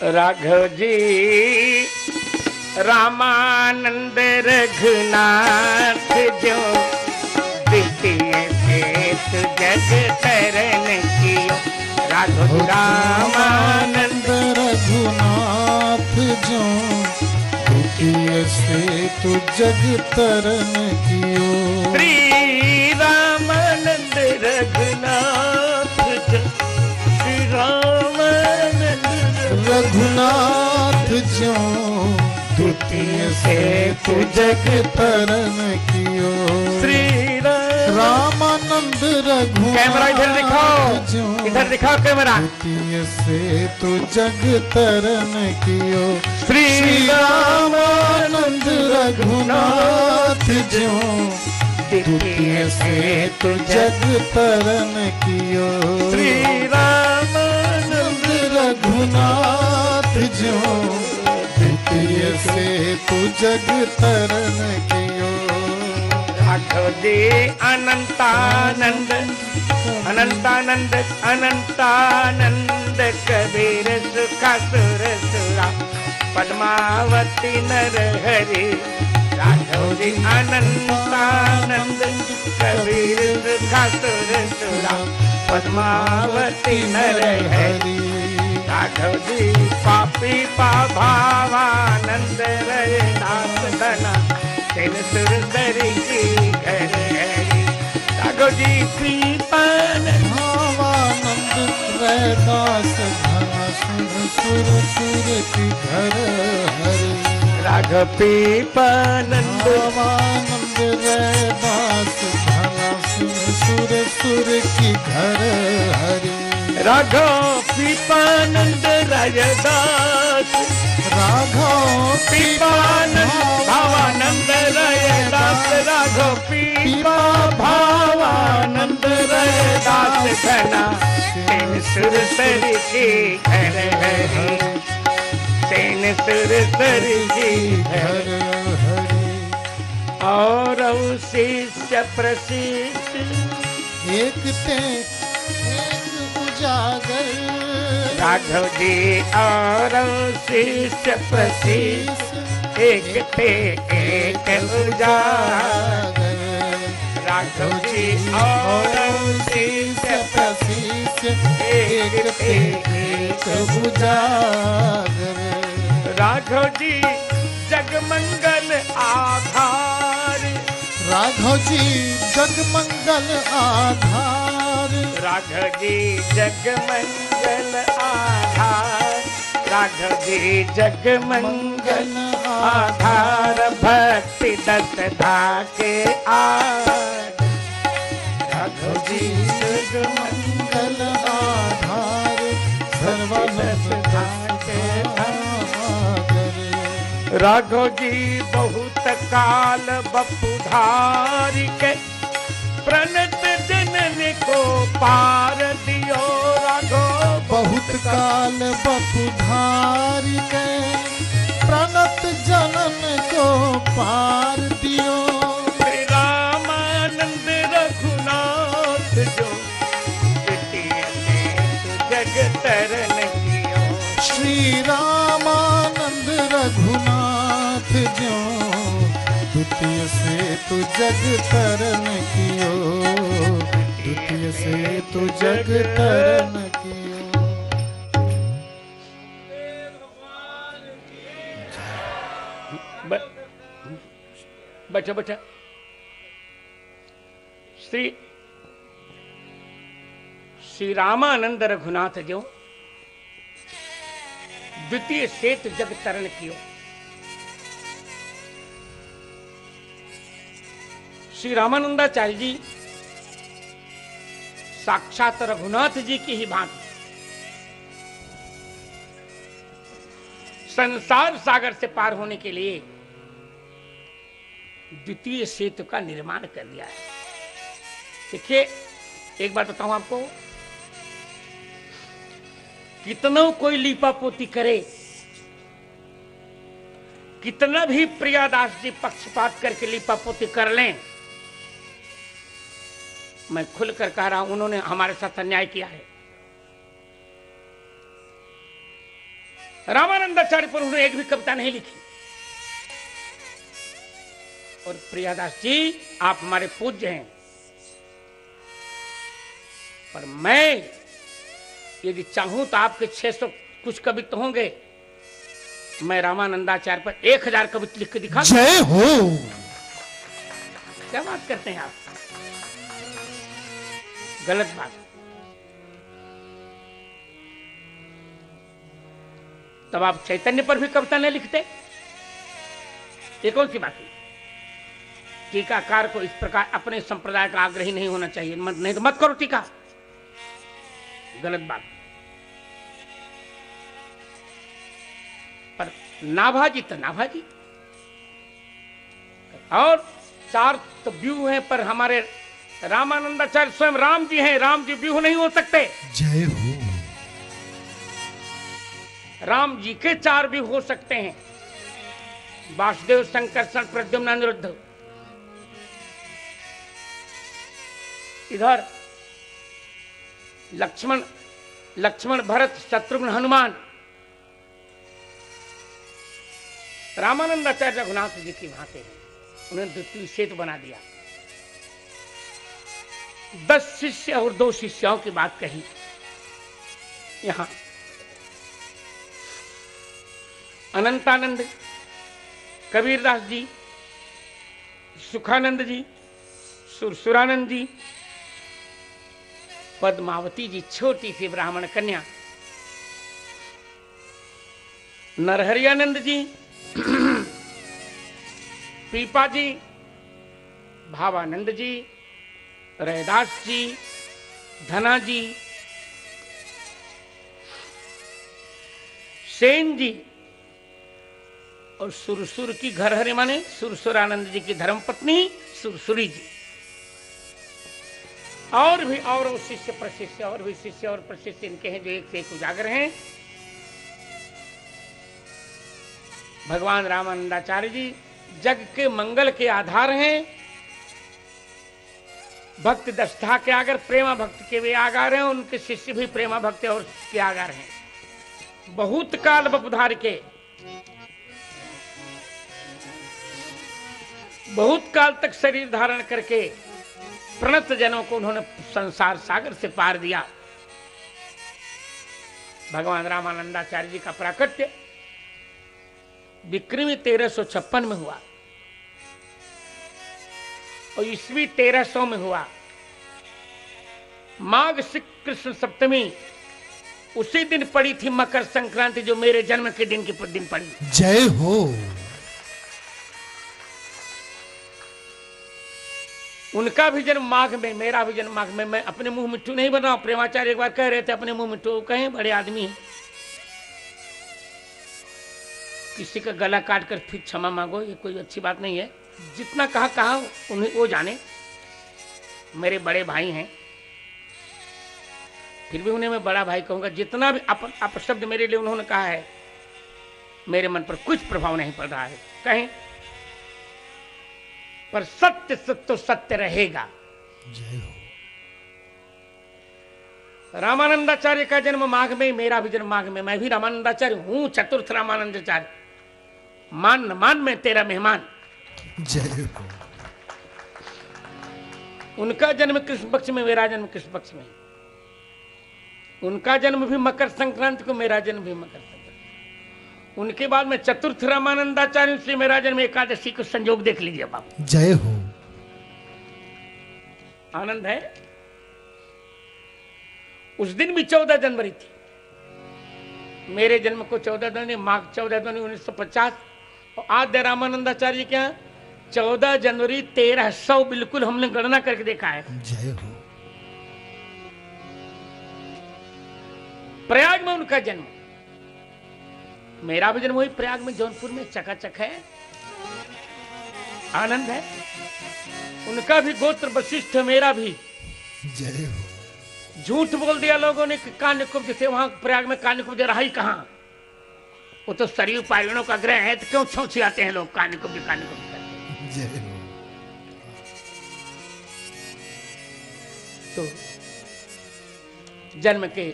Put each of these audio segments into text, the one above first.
राघव जी रामानंद रघुनाथ जो द्वितीय सेत जग तरन कियो। राघव रामानंद रघुनाथ जो द्वितीय सेतु जग तरन कियो। श्री रामानंद रघुनाथ जो श्री रामानंद रघुनाथ जो द्वितीय सेतु जग तरन कियो। श्री रामानंद रघुनाथ कैमरा इधर दिखाओ, इधर दिखाओ कैमरा। द्वितीय सेतु जग तरन कियो। श्री रामानंद रघुनाथ जो द्वितीय सेतु जग तरन कियो। श्री रामानंद रघुनाथ जो द्वितीय सेतु जग तरन कियो। राघव जी अनंतानंद अनंतानंद अनंतानंद कबीर सुखासुर सुरा पद्मावती नर हरि। राघव जी अनंतानंद कबीर सुखासुर सुरा पद्मावती नर हरि। राघव जी पापी भावानंद रहे दास धना तेन सुरदरी की घर हरि। राघव जी कृपानंद भावानंद रहे दास धना सुर सुर की घर हरि। राघव पीपानंद भावानंद रहे दास धना सुर सुर की घर हरि। राघव पीपानंद रायदास राघव पीपानंद भावानंद रायदास। राघव पीपा भावानंद रायदास घना तेन सुरसरी की घर हरि। तेन सुरसरी की घर हरि। और शिष्य प्रशिष्ट एक ते एक उजागर। राघव जी और शिष्य प्रशिष्ट एक थे एक उजागर। राघव जी और शिष्य प्रशिष्ट एक थे एक उजागर। राघव जी जगमंगल आधार। राघव जी जगमंगल आधार। राघव जी जगमंगल आधार। राघव जी जगमंगल आधार भक्ति दस धाके आधार। राघव जी जगमंगल आधार सर्वदस धाके आधार। राघव जी बहुत काल बपुधारी के प्रणत जनन को पार दियो। राघव बहुत काल बपुधारी के प्रणत जनन को पार दियो। श्री रामानंद रघुनाथ जो द्वितीय सेतु जग तरन कियो। श्री रामानंद रघुनाथ जो द्वितीय सेतु जग तरन कियो। द्वितीय सेतु जग तरन कियो। बैठो बैठो। श्री रामानंद रघुनाथ जो द्वितीय सेतु जग तरन कियो। श्री रामानंदाचार्य जी साक्षात रघुनाथ जी की ही भांति संसार सागर से पार होने के लिए द्वितीय सेतु का निर्माण कर दिया है। देखिए एक बात बताऊं आपको, कितना कोई लीपापोती करे, कितना भी प्रियादास जी पक्षपात करके लीपापोती कर लें, मैं खुलकर कह रहा हूं उन्होंने हमारे साथ अन्याय किया है। रामानंदाचार्य पर उन्होंने एक भी कविता नहीं लिखी। और प्रियादास जी आप हमारे पूज्य हैं, पर मैं यदि चाहूं तो आपके 600 कुछ कवित्व होंगे, मैं रामानंदाचार्य पर 1000 कवित्व लिख के दिखा। जय हो। क्या बात करते हैं आप, गलत बात। तब आप चैतन्य पर भी कविता नहीं लिखते, ये कौन सी बात है? टीकाकार को इस प्रकार अपने संप्रदाय का आग्रही नहीं होना चाहिए। नहीं तो मत करो टीका, गलत बात। पर नाभाजी तो नाभाजी, और 4 तो व्यूह हैं, पर हमारे रामानंदाचार्य स्वयं राम जी हैं, राम जी व्यूह नहीं हो सकते। जय हो। राम जी के 4 व्यूह हो सकते हैं, वासुदेव, संकर्षण, प्रद्युम्न, अनिरुद्ध। इधर लक्ष्मण भरत, शत्रुघ्न, हनुमान। रामानंदाचार्य रघुनाथ जी की भांति उन्होंने द्वितीय सेतु बना दिया। 10 शिष्य और 2 शिष्यों की बात कही। यहां अनंतानंद, कबीरदास जी, सुखानंद जी, सुरसुरानंद जी, पद्मावती जी छोटी सी ब्राह्मण कन्या, नरहरियानंद जी, पीपा जी, भावानंद जी, रैदास जी, धना जी, सेन जी, और सुरसुर की घरहरी माने सुरसुरानंद जी की धर्मपत्नी सुरसुरी जी। और भी और शिष्य प्रशिष्य, और भी शिष्य और प्रशिष्य इनके हैं जो एक से एक उजागर हैं। भगवान रामानंदाचार्य जी जग के मंगल के आधार हैं। भक्त दष्टा के आगर, प्रेमा भक्त के वे आगार हैं, उनके शिष्य भी प्रेमा भक्त और के आगार हैं। बहुत काल बपुधार के, बहुत काल तक शरीर धारण करके प्रणत जनों को उन्होंने संसार सागर से पार दिया। भगवान रामानंदाचार्य जी का प्राकट्य विक्रमी 1356 में हुआ और ईस्वी 1300 में हुआ। माघ कृष्ण सप्तमी उसी दिन पड़ी थी मकर संक्रांति, जो मेरे जन्म के दिन के दिन पड़ी। जय हो। उनका भी जन्म माघ में, मेरा भी जन्म माघ में। मैं अपने मुंह मिट्टू नहीं बन रहा हूं। प्रेमाचार्य एक बार कह रहे थे अपने मुंह मिट्टू, कहें बड़े आदमी हैं, किसी का गला काट कर फिर क्षमा मांगो, ये कोई अच्छी बात नहीं है। जितना कहा उन्हें वो जाने, मेरे बड़े भाई हैं, फिर भी उन्हें मैं बड़ा भाई कहूंगा। जितना भी अपशब्द मेरे लिए उन्होंने कहा है, मेरे मन पर कुछ प्रभाव नहीं पड़ रहा है। कहें पर सत्य तो सत्य रहेगा। जय हो। रामानंदाचार्य का जन्म माघ में, मेरा भी जन्म माघ में। मैं भी रामानंदाचार्य हूं, चतुर्थ रामानंदाचार्य। मान न मान में तेरा मेहमान। जय हो। उनका जन्म कृष्ण पक्ष में, मेरा जन्म कृष्ण पक्ष में। उनका जन्म भी मकर संक्रांति को, मेरा जन्म भी मकर संक्रांति। उनके बाद में चतुर्थ रामानंदाचार्य, इसलिए मेरा जन्म एकादशी को संयोग देख लीजिए बाबू। जय हो। आनंद है। उस दिन भी 14 जनवरी थी। मेरे जन्म को 14 जनवरी, माघ 14 जनवरी 1950। और आद्य रामानंदाचार्य क्या 14 जनवरी 1300, बिल्कुल हमने गणना करके देखा है। जय हो। प्रयाग में उनका जन्म, मेरा भी जन्म वही प्रयाग में, जौनपुर में, चकाचक है। आनंद है। उनका भी गोत्र वशिष्ठ, मेरा भी। जय हो। झूठ बोल दिया लोगों ने कि कान्यकुब्ज से, वहां प्रयाग में कान्यकुब्ज रहा ही कहां। वो तो सरयू पारिणों का ग्रह है, तो क्यों छौछी आते हैं लोग कान्यकुब्ज करते हैं। जय हो। तो जन्म के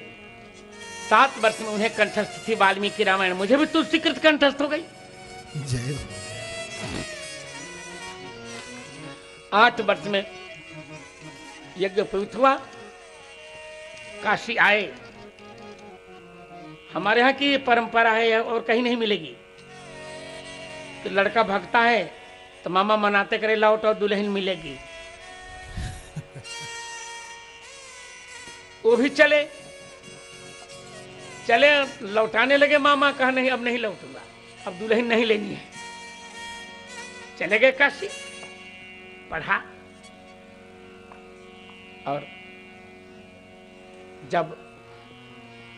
7 वर्ष में उन्हें कंठस्थ थी वाल्मीकि रामायण, मुझे भी तुलसीकृत कंठस्थ हो गई। जय हो। 8 वर्ष में यज्ञ पवित्र हुआ, काशी आए। हमारे यहाँ की ये परंपरा है और कहीं नहीं मिलेगी कि लड़का भागता है तो मामा मनाते करे लौट और दुल्हन मिलेगी। वो भी चले लौटाने लगे, मामा कहा नहीं अब नहीं लौटूंगा, अब दुल्हन नहीं लेनी है। चले गए काशी, पढ़ा, और जब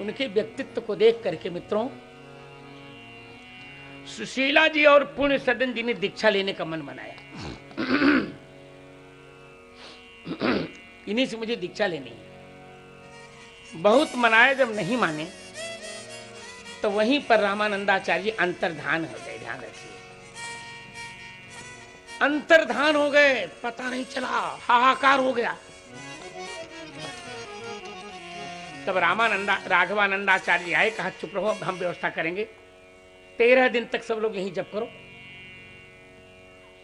उनके व्यक्तित्व को देख करके मित्रों, सुशीला जी और पूर्ण सदन जी ने दीक्षा लेने का मन बनाया। इन्हीं से मुझे दीक्षा लेनी है। बहुत मनाया, जब नहीं माने तो वहीं पर रामानंदाचार्य जी अंतर्धान हो गए। ध्यान रखिए, अंतर्धान हो गए, पता नहीं चला, हाहाकार हो गया। तब राघवानंदाचार्य जी आए, कहा चुप रहो, हम व्यवस्था करेंगे। 13 दिन तक सब लोग यहीं जप करो।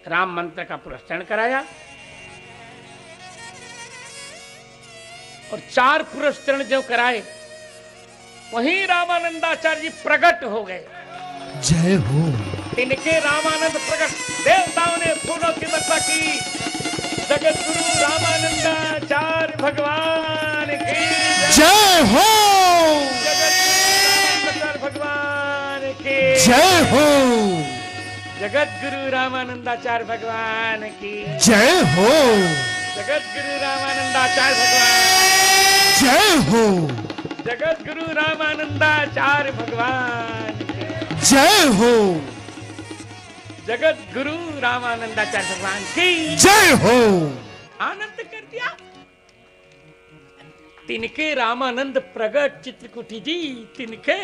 राम मंत्र का पुरस्चरण कराया और 4 पुरस्चरण जो कराए, वहीं रामानंदाचार्य जी प्रकट हो गए। जय हो। इनके रामानंद प्रकट, देवताओं ने फूलों की वर्षा की। जगत गुरु रामानंदाचार्य भगवान की जय हो। जगत गुरु रामानंदाचार्य भगवान की जय हो। जगत गुरु रामानंदाचार्य भगवान की जय हो। जगत गुरु रामानंदाचार्य भगवान जय हो। जगत गुरु रामानंदाचार्य भगवान की जय हो। जगत गुरु रामानंदाचार्य भगवान की जय हो। आनंद कर दिया। तिनके रामानंद प्रगट चित्रकूटी जी, तिनके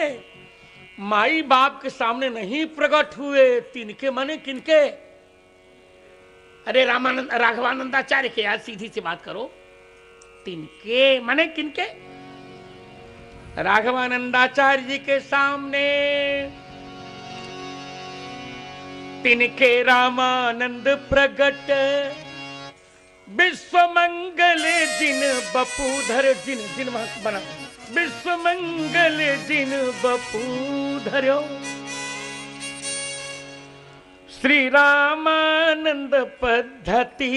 माई बाप के सामने नहीं प्रकट हुए। तिनके माने किनके? अरे राघवानंदाचार्य के, यार सीधी सी बात करो। तिनके माने किनके? राघवानंदाचार्य जी के सामने तिनके रामानंद प्रगट, विश्व मंगल जिन बपूधर, जिन बना विश्व मंगल जिन बपूधर्यो, श्री रामानंद पद्धति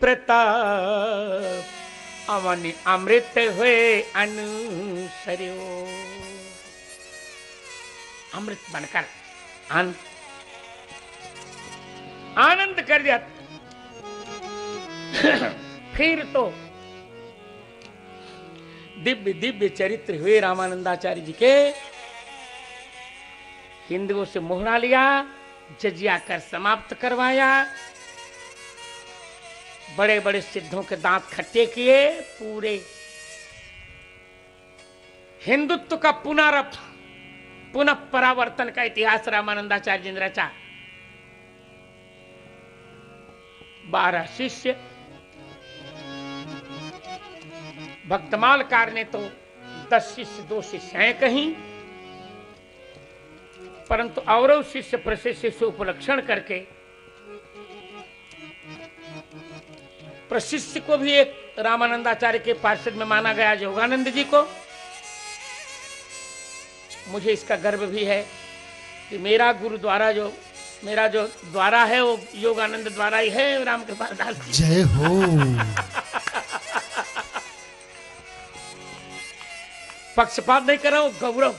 प्रताप, अवनि अमृत हुए अनुसर्यो। अमृत बनकर आनंद कर दिया। फिर तो दिव्य दिव्य चरित्र हुए रामानंदाचार्य जी के। हिंदुओं से मोहरा लिया, जजिया कर समाप्त करवाया, बड़े बड़े सिद्धों के दांत खट्टे किए। पूरे हिंदुत्व का पुनः परावर्तन का इतिहास रामानंदाचार्य जी ने रचा। 12 शिष्य, भक्तमालकार ने तो 10 शिष्य 2 शिष्य हैं कहीं, परंतु औरव शिष्य प्रशिष्य से उपलक्षण करके प्रशिष्य को भी एक रामानंदाचार्य के पार्षद में माना गया, योगानंद जी को। मुझे इसका गर्व भी है कि मेरा गुरुद्वारा मेरा जो द्वारा है वो योगानंद द्वारा ही है, रामकृपाल दास जी। जय हो। पक्षपात नहीं कर रहा हूं, गौरव।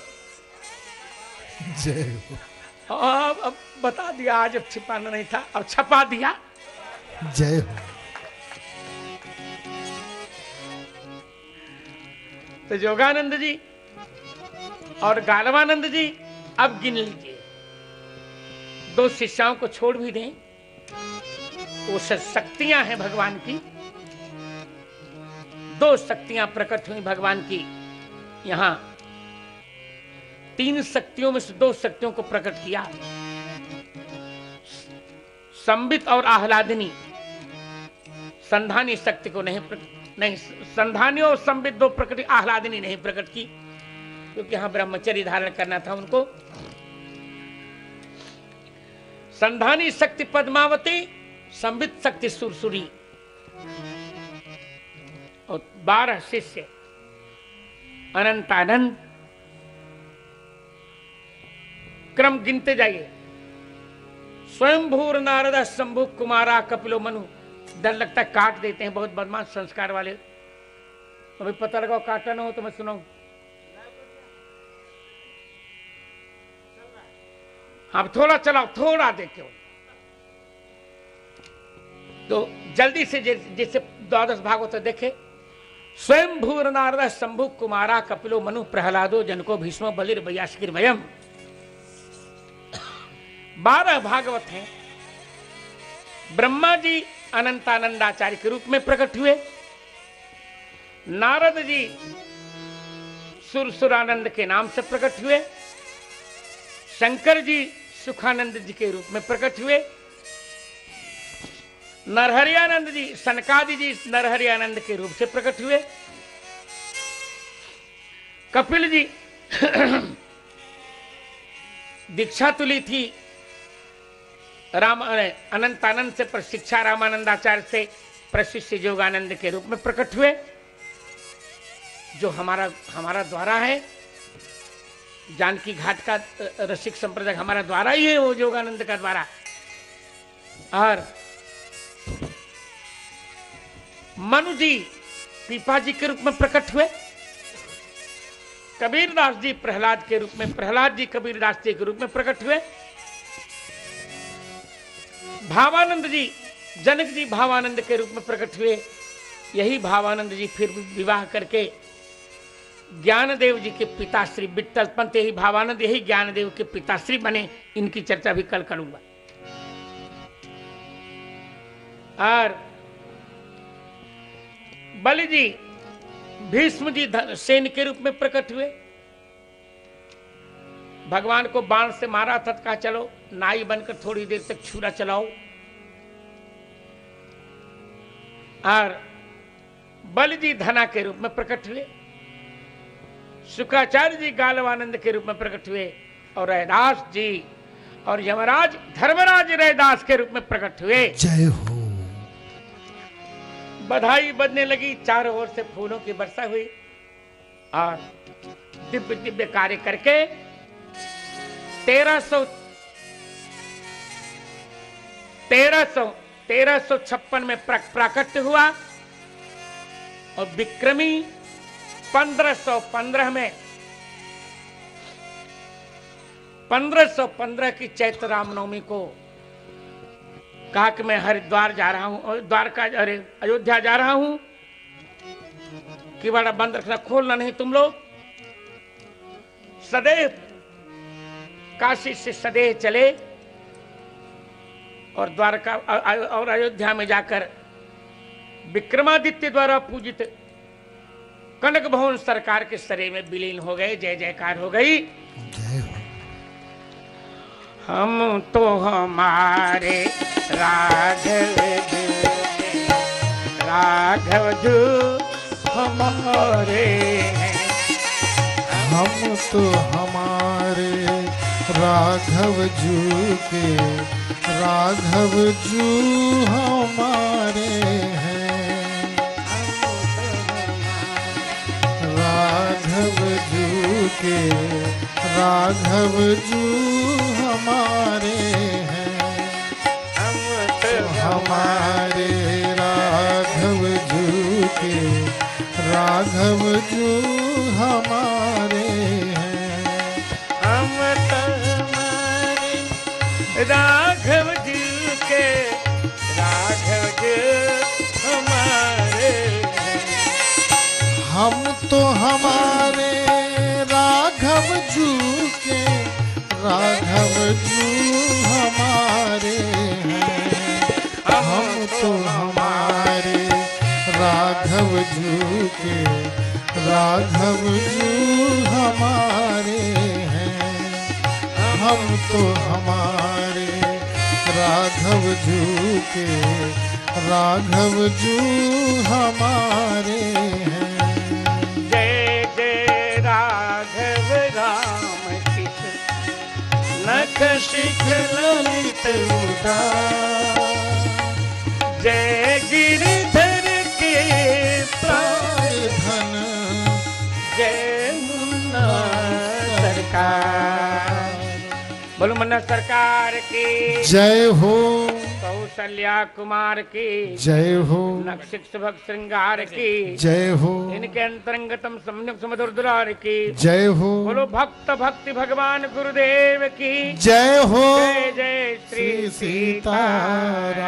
जय हो। अब बता दिया, आज अब छिपाना नहीं था, अब छपा दिया। जय हो। तो योगानंद जी और गालवानंद जी, अब गिन लीजिए। 2 शिष्यों को छोड़ भी दें, वो शक्तियां हैं भगवान की। 2 शक्तियां प्रकट हुई भगवान की। यहां 3 शक्तियों में से 2 शक्तियों को प्रकट किया, संबित और आह्लादिनी। संधानी शक्ति को नहीं, संधानी और संबित 2 प्रकट, आह्लादिनी नहीं प्रकट की। क्योंकि यहाँ ब्रह्मचर्य धारण करना था उनको। संधानी शक्ति पद्मावती, संबित शक्ति सुरसुरी, और 12 शिष्य अनंतानंद। क्रम गिनते जाइए। स्वयंभूर नारद शंभु कुमारा कपिलो मनु। डर लगता है काट देते हैं, बहुत बदमाश संस्कार वाले। अभी पता लगाओ काटा ना हो तो मैं सुनाऊं। आप थोड़ा चलाओ, थोड़ा देखो तो जल्दी से जिससे 12 भागों तो देखे। स्वयं भूर नारद शंभु कुमारा कपिलो मनु प्रहलादो जनको भीष्म बलिर वयासकिर वयम। 12 भागवत हैं। ब्रह्मा जी अनंतानंदाचार्य के रूप में प्रकट हुए, नारद जी सुरसुरानंद के नाम से प्रकट हुए, शंकर जी सुखानंद जी के रूप में प्रकट हुए, नरहरियानंद जी सनकादि जी नरहरियानंद के रूप से प्रकट हुए, कपिल जी दीक्षा तुली थी राम अनंतानंद से, पर शिक्षा रामानंदाचार्य से प्रशिष्य योगानंद के रूप में प्रकट हुए। जो हमारा द्वारा है, जानकी घाट का रसिक संप्रदाय हमारा द्वारा ही है, वो योगानंद का द्वारा। और मनु जी पीपा जी के रूप में प्रकट हुए, कबीरदास जी प्रहलाद के रूप में, प्रहलाद जी कबीरदास जी के रूप में प्रकट हुए, भावानंद जी जनक जी भावानंद के रूप में प्रकट हुए। यही भावानंद जी फिर विवाह करके ज्ञानदेव जी के पिताश्री विट्ठल पंत, यही भावानंद यही ज्ञानदेव के पिताश्री बने। इनकी चर्चा भी कल करूंगा। और बलि जी भीष्म जी सेन के रूप में प्रकट हुए। भगवान को बाण से मारा था, कहा चलो नाई बनकर थोड़ी देर तक छुरा चलाओ। और बलि जी धना के रूप में प्रकट हुए, शुक्राचार्य जी गालवानंद के रूप में प्रकट हुए, और रैदास जी और यमराज धर्मराज रैदास के रूप में प्रकट हुए। जय हो। बधाई बजने लगी, चारों ओर से फूलों की वर्षा हुई, और दिव्य दिव्य कार्य करके 1356 में प्राकट्य हुआ, और विक्रमी 1515 में 1515 की चैत्र रामनवमी को कहा कि मैं हरिद्वार जा रहा हूं, द्वारका अरे अयोध्या जा रहा हूं, कि बड़ा बंद रखना, खोलना नहीं तुम लोग। सदैव काशी से सदैव चले, और द्वारका और अयोध्या में जाकर विक्रमादित्य द्वारा पूजित कनक भवन सरकार के सरे में विलीन हो गए। जय जयकार हो गई। जय हो। हम तो हमारे राघव जो हमारे हैं, हम तो हमारे राघव जू के, राघव जू हमारे हैं, राघव जू के, राघव जू हमारे हैं, हम तो हमारे राघव जू के, राघव जू हमारे हैं, हम तो हमारे राघव जी के, राघव जी हमारे हैं। हम तो हमारे राघव जू के, राघव जू हमारे हैं, हम तो हमारे राघव जू के, राघव जू हमारे हैं, हम तो हमारे राघव जू के, राघव जू हमारे हैं। जय जय राघव श्याम किस नख शिख ललित उदार। जय गिरिधर के प्राण धन जय मुन्ना सरकार। बोलो मुन्ना सरकार की जय हो, कौशल्या कुमार की जय हो, नक्षिक सुभग श्रृंगार की जय हो, इनके अंतरंगतम सम्यक सुमधुर दुलार की जय हो, बोलो भक्त भक्ति भगवान गुरुदेव की जय हो, जय जय श्री श्री सीताराम।